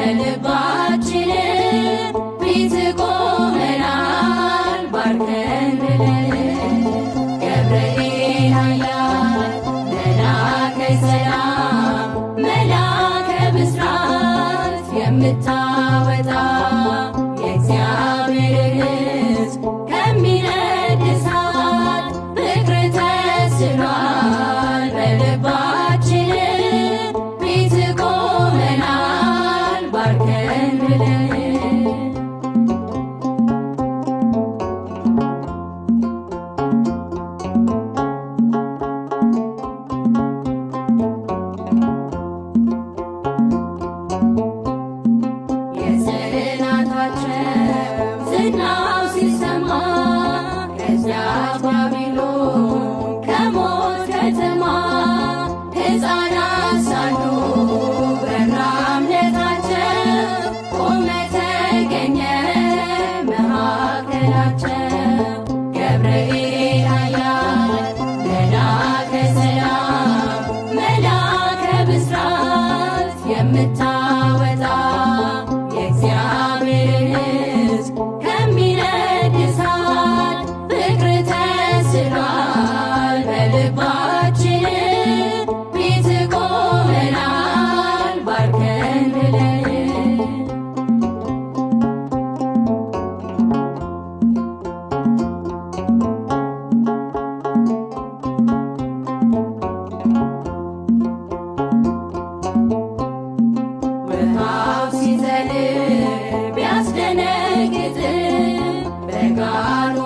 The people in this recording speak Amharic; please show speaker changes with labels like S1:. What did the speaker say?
S1: በልባችን ፊት ቆመናል ባርከን ብለን ገብርኤል ኃያል መላከ ሰላም መላከ ብስራት የምታወጣ የእግዚአብሔር ሕዝብ ከሚነድ እሳት ፍቅር ተስሏል በልባችን ፊት ቆመናል ባርከን ብለን ዝናው ሲሰማ ከዚያች ባቢሎን ከሞት ከተማ ሕፃናት ሳሉ በራ እምነታቸው ቆመ ተገኘ መካከላቸው ገብርኤል ኃያል መላከ ሰላም መላከ ብስራት የምታወጣ የእግዚአብሔርን ሕዝብ ከሚነድ እሳት ፍቅር ተስሏል በልባችን ፊት ቆመናል ባርከን ብለን ውሃው ሲዘልቅ ቢያስደነግጥ በጋኑ